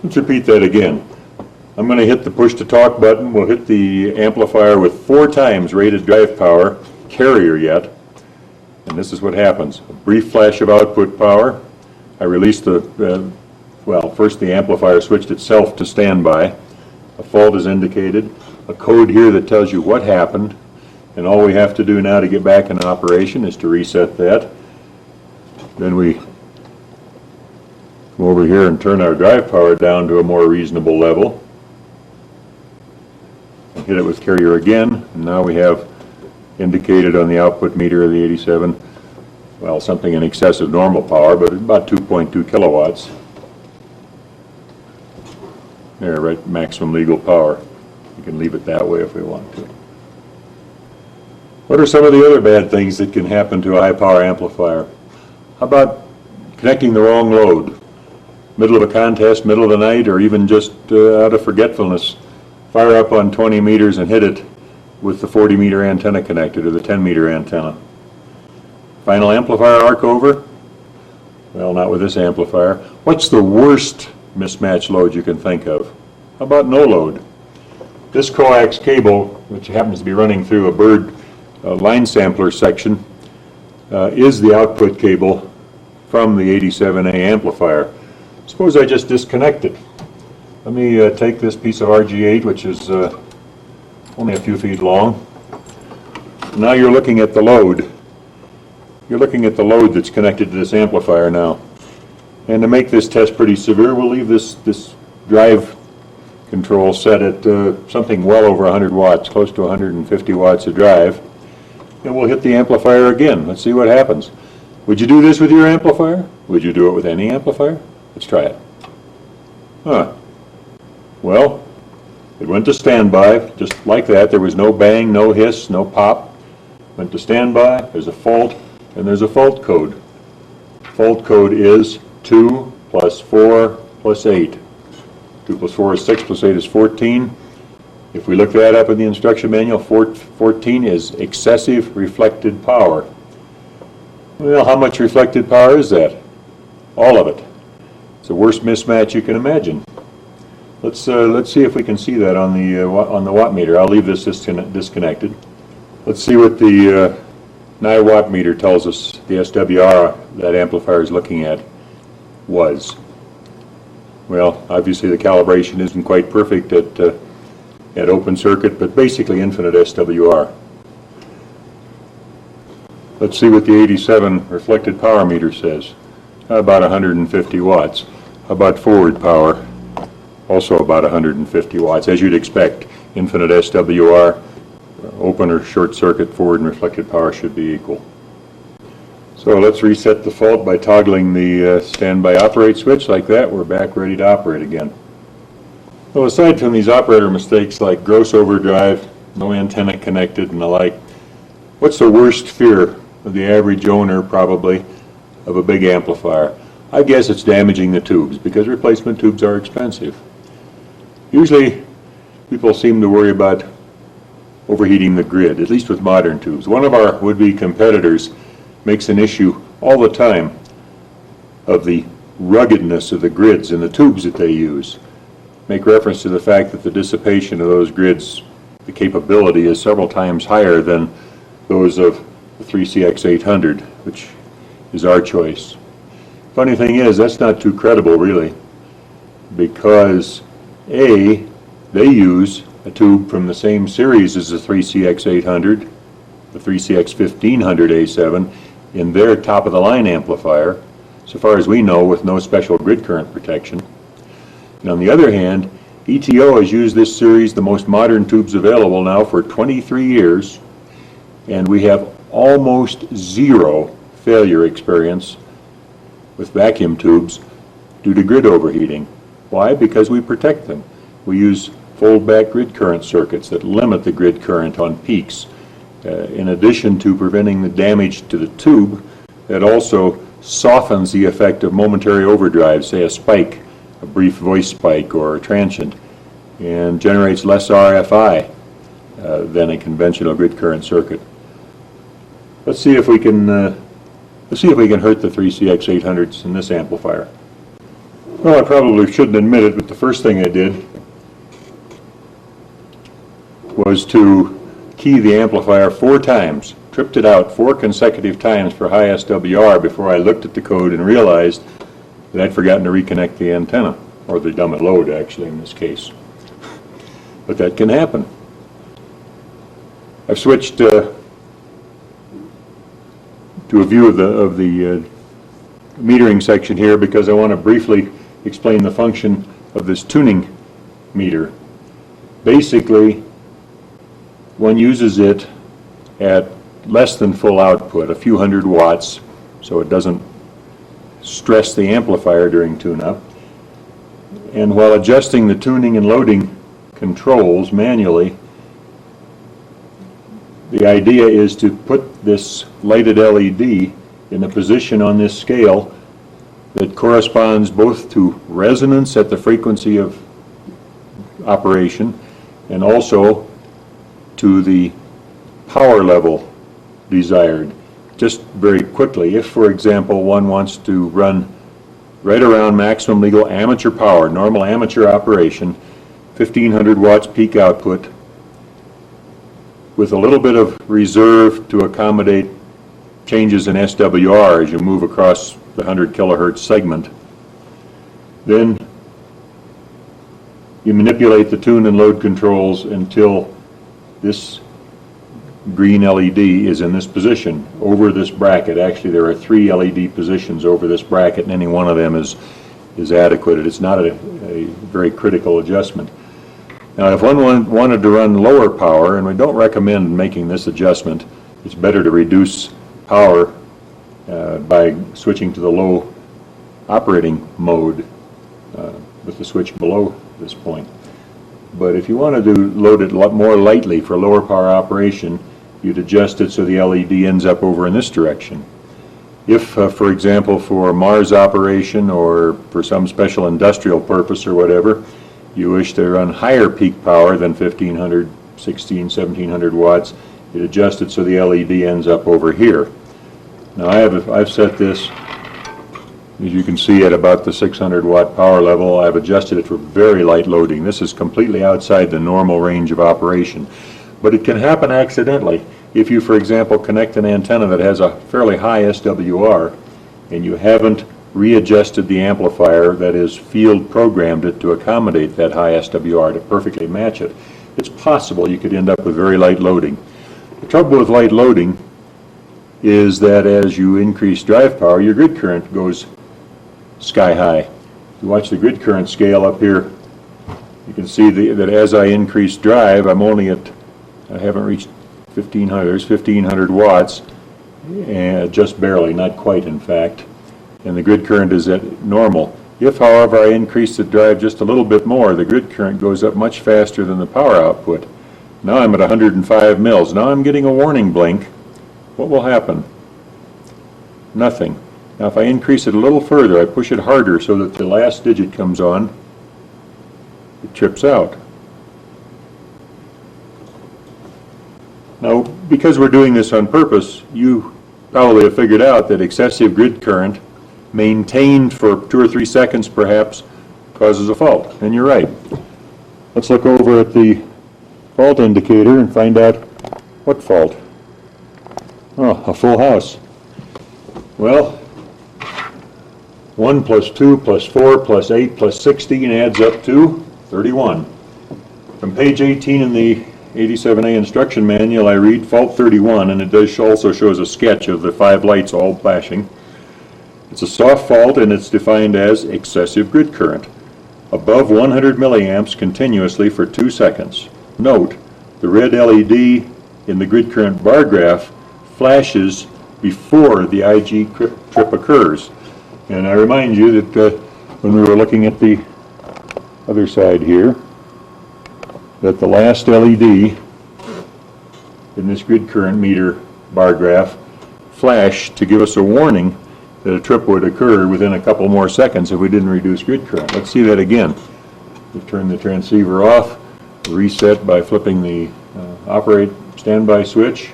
Let's repeat that again. I'm going to hit the push to talk button. We'll hit the amplifier with 4 times rated drive power, carrier yet. And this is what happens. A brief flash of output power. I release first the amplifier switched itself to standby. A fault is indicated. A code here that tells you what happened. And all we have to do now to get back in operation is to reset that. Then we come over here and turn our drive power down to a more reasonable level. Hit it with carrier again, and now we have indicated on the output meter of the 87, well, something in excess of normal power, but about 2.2 kilowatts. There, right, maximum legal power. We can leave it that way if we want to. What are some of the other bad things that can happen to a high power amplifier? How about connecting the wrong load? Middle of a contest, middle of the night, or even just out of forgetfulness. Fire up on 20 meters and hit it with the 40 meter antenna connected or the 10 meter antenna. Final amplifier arc over? Well, not with this amplifier. What's the worst mismatch load you can think of? How about no load? This coax cable, which happens to be running through a bird line sampler section, is the output cable from the 87A amplifier. Suppose I just disconnect it. Let me take this piece of RG8, which is only a few feet long. Now you're looking at the load. You're looking at the load that's connected to this amplifier now. And to make this test pretty severe, we'll leave this drive control set at something well over 100 watts, close to 150 watts of drive. And we'll hit the amplifier again. Let's see what happens. Would you do this with your amplifier? Would you do it with any amplifier? Let's try it. Well, it went to standby, just like that. There was no bang, no hiss, no pop. Went to standby, there's a fault, and there's a fault code. Fault code is 2 plus 4 plus 8. 2 plus 4 is 6 plus 8 is 14. If we look that up in the instruction manual, 14 is excessive reflected power. Well, how much reflected power is that? All of it. It's the worst mismatch you can imagine. Let's see if we can see that on the watt meter. I'll leave this disconnected. Let's see what the watt meter tells us the SWR that amplifier is looking at was. Well, obviously the calibration isn't quite perfect at open circuit, but basically infinite SWR. Let's see what the 87 reflected power meter says. About 150 watts. How about forward power? Also about 150 watts, as you'd expect. Infinite SWR, open or short circuit forward and reflected power should be equal. So let's reset the fault by toggling the standby operate switch like that. We're back ready to operate again. Well, aside from these operator mistakes like gross overdrive, no antenna connected and the like, what's the worst fear of the average owner probably of a big amplifier? I guess it's damaging the tubes, because replacement tubes are expensive. Usually people seem to worry about overheating the grid, at least with modern tubes. One of our would-be competitors makes an issue all the time of the ruggedness of the grids and the tubes that they use. Make reference to the fact that the dissipation of those grids, the capability is several times higher than those of the 3CX800, which is our choice. Funny thing is, that's not too credible really, because A, they use a tube from the same series as the 3CX800, the 3CX1500A7, in their top-of-the-line amplifier, so far as we know, with no special grid current protection. And on the other hand, ETO has used this series, the most modern tubes available now, for 23 years, and we have almost zero failure experience with vacuum tubes due to grid overheating. Why? Because we protect them. We use fold-back grid current circuits that limit the grid current on peaks. In addition to preventing the damage to the tube, that also softens the effect of momentary overdrive, say a spike, a brief voice spike or a transient, and generates less RFI than a conventional grid current circuit. Let's see if we can hurt the 3CX800s in this amplifier. Well, I probably shouldn't admit it, but the first thing I did was to key the amplifier 4 times, tripped it out 4 consecutive times for high SWR before I looked at the code and realized that I'd forgotten to reconnect the antenna, or the dumb and load actually in this case. But that can happen. I've switched to a view of the metering section here because I want to briefly explain the function of this tuning meter. Basically, one uses it at less than full output, a few hundred watts, so it doesn't stress the amplifier during tune-up. And while adjusting the tuning and loading controls manually, the idea is to put this lighted LED in a position on this scale that corresponds both to resonance at the frequency of operation and also to the power level desired. Just very quickly, if for example one wants to run right around maximum legal amateur power, normal amateur operation, 1500 watts peak output, with a little bit of reserve to accommodate changes in SWR as you move across the 100 kilohertz segment, then you manipulate the tune and load controls until this green LED is in this position over this bracket. Actually, there are 3 LED positions over this bracket, and any one of them is adequate. It's not a very critical adjustment. Now, if one wanted to run lower power, and we don't recommend making this adjustment, it's better to reduce power by switching to the low operating mode with the switch below this point. But if you wanted to load it more lightly for lower power operation, you'd adjust it so the LED ends up over in this direction. If, for example, for Mars operation or for some special industrial purpose or whatever, you wish to run higher peak power than 1500, 16, 1700 watts, you'd adjust it so the LED ends up over here. Now I've set this, as you can see, at about the 600 watt power level. I've adjusted it for very light loading. This is completely outside the normal range of operation. But it can happen accidentally. If you, for example, connect an antenna that has a fairly high SWR and you haven't readjusted the amplifier, that is, field programmed it to accommodate that high SWR to perfectly match it, it's possible you could end up with very light loading. The trouble with light loading is that as you increase drive power, your grid current goes sky high. You watch the grid current scale up here, you can see that as I increase drive, I haven't reached 1500, there's 1500 watts, and just barely, not quite in fact, and the grid current is at normal. If, however, I increase the drive just a little bit more, the grid current goes up much faster than the power output. Now I'm at 105 mils. Now I'm getting a warning blink. What will happen? Nothing. Now if I increase it a little further, I push it harder so that the last digit comes on, it trips out. Now, because we're doing this on purpose, you probably have figured out that excessive grid current maintained for 2 or 3 seconds perhaps causes a fault, and you're right. Let's look over at the fault indicator and find out what fault. Oh, a full house. Well, 1 plus 2 plus 4 plus 8 plus 16 adds up to 31. From page 18 in the 87A instruction manual, I read fault 31, and it also shows a sketch of the 5 lights all flashing. It's a soft fault, and it's defined as excessive grid current, above 100 milliamps continuously for 2 seconds. Note, the red LED in the grid current bar graph flashes before the IG trip occurs. And I remind you that when we were looking at the other side here, that the last LED in this grid current meter bar graph flashed to give us a warning that a trip would occur within a couple more seconds if we didn't reduce grid current. Let's see that again. We turn the transceiver off, reset by flipping the operate standby switch,